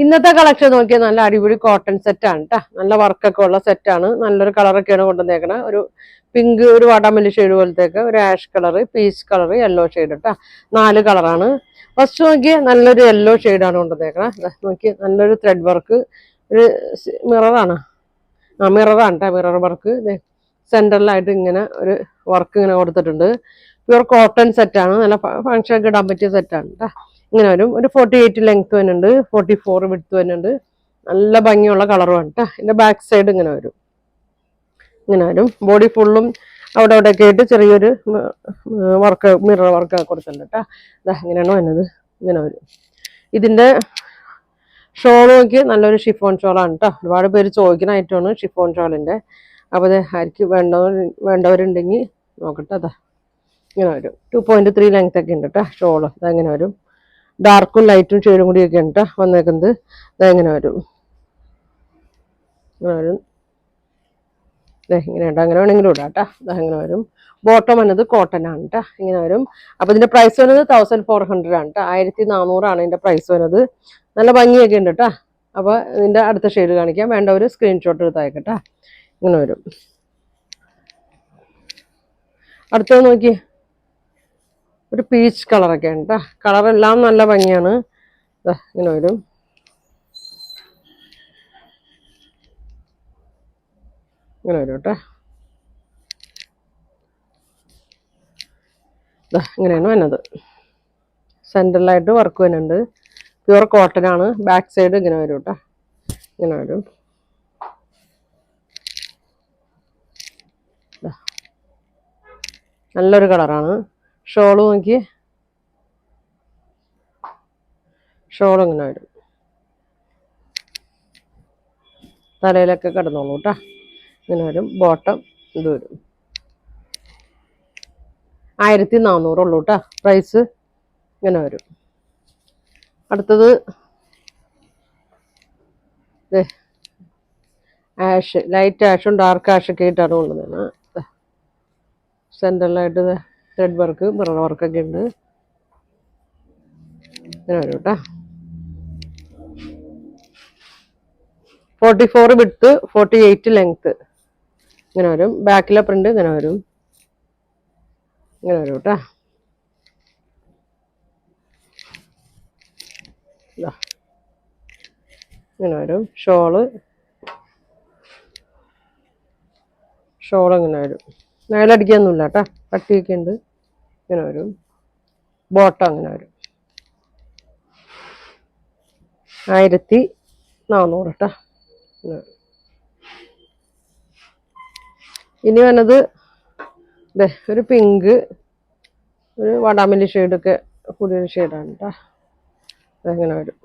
ഇന്നത്തെ കളക്ഷൻ നോക്കിയാൽ നല്ല അടിപൊളി കോട്ടൺ സെറ്റാണ് കേട്ടോ. നല്ല വർക്കൊക്കെ ഉള്ള സെറ്റാണ്. നല്ലൊരു കളറൊക്കെയാണ് കൊണ്ടുവന്നേക്കണത്. ഒരു പിങ്ക്, ഒരു വാടാമല്ലി ഷെയ്ഡ് പോലത്തേക്ക്, ഒരു ash colour, peach colour, yellow shade കേട്ടോ. 4 കളറാണ്. ഫസ്റ്റ് നോക്കിയാൽ നല്ലൊരു യെല്ലോ ഷെയ്ഡാണ് കൊണ്ടുവന്നേക്കണത്. നോക്കി നല്ലൊരു ത്രെഡ് വർക്ക്, ഒരു മിററാണ്. മിററാണ് കേട്ടോ. മിറർ വർക്ക് സെൻറ്ററിലായിട്ട് ഇങ്ങനെ ഒരു വർക്ക് ഇങ്ങനെ കൊടുത്തിട്ടുണ്ട്. പ്യുവർ കോട്ടൺ സെറ്റാണ്. നല്ല ഫങ്ഷനൊക്കെ ഇടാൻ പറ്റിയ സെറ്റാണ് കേട്ടോ. ഇങ്ങനെ വരും. ഒരു 48 ലെങ്ത് വരുന്നുണ്ട്, 44 വിഡ്ത്ത് വരുന്നുണ്ട്. നല്ല ഭംഗിയുള്ള കളറുമാണ് കേട്ടോ. ഇതിന്റെ ബാക്ക് സൈഡ് ഇങ്ങനെ വരും. ഇങ്ങനെ വരും. ബോഡി ഫുള്ളും അവിടെ ഒക്കെ ആയിട്ട് ചെറിയൊരു വർക്ക്, മിറർ വർക്ക് കൊടുത്തിട്ടുണ്ട് കേട്ടോ. ഇങ്ങനെയാണ് വരുന്നത്. ഇങ്ങനെ വരും. ഇതിന്റെ ഷോൾ നോക്കി നല്ലൊരു ഷിഫോൺ ഷോളാണ് കേട്ടോ. ഒരുപാട് പേര് ചോദിക്കുന്ന ഐറ്റമാണ് ഷിഫോൺ ഷോളിന്റെ. അപ്പോൾ അത് ആർക്ക് വേണ്ടവരുണ്ടെങ്കിൽ നോക്കട്ടെ. ഇങ്ങനെ വരും. 2.3 ലെങ്ത് ഒക്കെ ഉണ്ട് കേട്ടോ ഷോള്. അതങ്ങനെ വരും. ഡാർക്കും ലൈറ്റും ഷെയ്ഡും കൂടിയൊക്കെ ഉണ്ട് വന്നേക്കുന്നത്. ഇതെങ്ങനെ വരും. ഇങ്ങനെ വരും. ഇങ്ങനെ ഉണ്ട്. അങ്ങനെ വേണമെങ്കിലും ഇടാം കേട്ടോ. അതങ്ങനെ വരും. ബോട്ടം വന്നത് കോട്ടൺ ആണ് കേട്ടോ. ഇങ്ങനെ വരും. അപ്പൊ ഇതിന്റെ പ്രൈസ് വരുന്നത് 1400 ആണ് കേട്ടോ. 1400 ഇതിന്റെ പ്രൈസ് വരുന്നത്. നല്ല ഭംഗിയൊക്കെ ഉണ്ട് കേട്ടോ. അപ്പൊ ഇതിന്റെ അടുത്ത ഷെയ്ഡ് കാണിക്കാം. വേണ്ട ഒരു സ്ക്രീൻഷോട്ട് എടുത്തയക്കട്ടോ. ഇങ്ങനെ വരും. അടുത്തത് നോക്കി, ഒരു പീച്ച് കളറൊക്കെ ഉണ്ട് കേട്ടോ. കളറെല്ലാം നല്ല ഭംഗിയാണ്. ഇങ്ങനെ വരും. ഇങ്ങനെ വരും കേട്ടോ. ഇങ്ങനെയാണ് വന്നത്. സെൻറ്ററിലായിട്ട് വർക്ക് വരുന്നുണ്ട്. പ്യുവർ കോട്ടൺ ആണ്. ബാക്ക് സൈഡ് ഇങ്ങനെ വരും കേട്ടോ. ഇങ്ങനെ വരും. നല്ലൊരു കളറാണ്. ഷോള് നോക്കി, ഷോൾ ഇങ്ങനെ വരും. തലയിലൊക്കെ കിടന്നോളൂ കേട്ടോ. ഇങ്ങനെ വരും. ബോട്ടം ഇത് വരും. 1400 ഉള്ളൂ കേട്ടോ പ്രൈസ്. ഇങ്ങനെ വരും. അടുത്തത് ആഷ്, ലൈറ്റ് ആഷും ഡാർക്ക് ആഷൊക്കെ ആയിട്ടാണ് കൊണ്ടുവന്നത്. സെൻറ്ററിലായിട്ട് ത്രെഡ് വർക്ക്, മിറർ വർക്കൊക്കെ ഉണ്ട്. ഇങ്ങനെ വരും കേട്ടോ. 44 വിഡ്ത്ത്, 48 ലെങ്ത്. ഇങ്ങനെ വരും. ബാക്കിലെ പ്രിന്റ് ഇങ്ങനെ വരും. ഇങ്ങനെ വരും കേട്ടോ. ഇങ്ങനെ വരും. ഷോള് ഇങ്ങനെ വരും. മേലടിക്കൊന്നുമില്ല കേട്ടോ. കട്ടിയൊക്കെ ഉണ്ട്. ഇങ്ങനെ വരും. ബോട്ടം അങ്ങനെ വരും. 1400 കേട്ടോ. ഇനി വന്നത് ഒരു പിങ്ക്, ഒരു വാടാമല്ലി ഷെയ്ഡൊക്കെ കൂടിയൊരു ഷെയ്ഡാണ് കേട്ടോ. അതെങ്ങനെ വരും.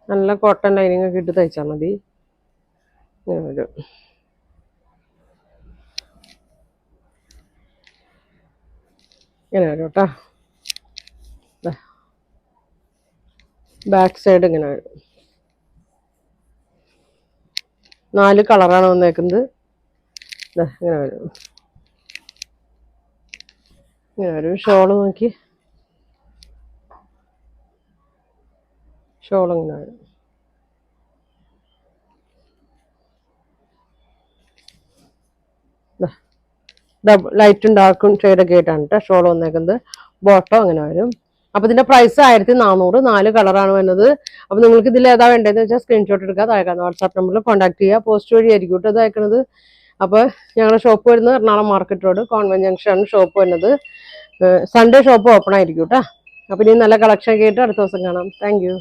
നല്ല കോട്ടൺ ലൈനിങ് ഒക്കെ ഇട്ട് തയ്ച്ചാൽ മതി. ഇങ്ങനെ വരും. ഇങ്ങനെ വരും കേട്ടോ. ബാക്ക് സൈഡ് ഇങ്ങനെ വരും. 4 കളറാണ് വന്നേക്കുന്നത്. ഇങ്ങനെ വരും. ഇങ്ങനെ വരും. ഷോള് നോക്കി, ഷോൾ ഇങ്ങനെ വരും. ലൈറ്റും ഡാർക്കും ഷെയ്ഡൊക്കെ ആയിട്ടാണ് കേട്ടോ ഷോൾ വന്നേക്കുന്നത്. ബോട്ടം അങ്ങനെ വരും. അപ്പൊ ഇതിന്റെ പ്രൈസ് 1400. 4 കളറാണ് വരുന്നത്. അപ്പൊ നിങ്ങൾക്ക് ഇതിൽ ഏതാ വേണ്ടതെന്ന് വെച്ചാൽ സ്ക്രീൻഷോട്ട് എടുക്കുക. അയക്കാം. വാട്സാപ്പ് നമ്പറിൽ കോൺടാക്ട് ചെയ്യുക. പോസ്റ്റ് വഴി ആയിരിക്കും കേട്ടോ ഇത് അയക്കുന്നത്. അപ്പൊ ഞങ്ങളുടെ ഷോപ്പ് വരുന്നത് എറണാകുളം മാർക്കറ്റ് റോഡ്, കോൺവെന്റ് ജംഗ്ഷനാണ് ഷോപ്പ് വരുന്നത്. സൺഡേ ഷോപ്പ് ഓപ്പൺ ആയിരിക്കും കേട്ടോ. അപ്പൊ ഇനി നല്ല കളക്ഷൻ ഒക്കെ ആയിട്ട് അടുത്ത ദിവസം കാണാം. Thank you.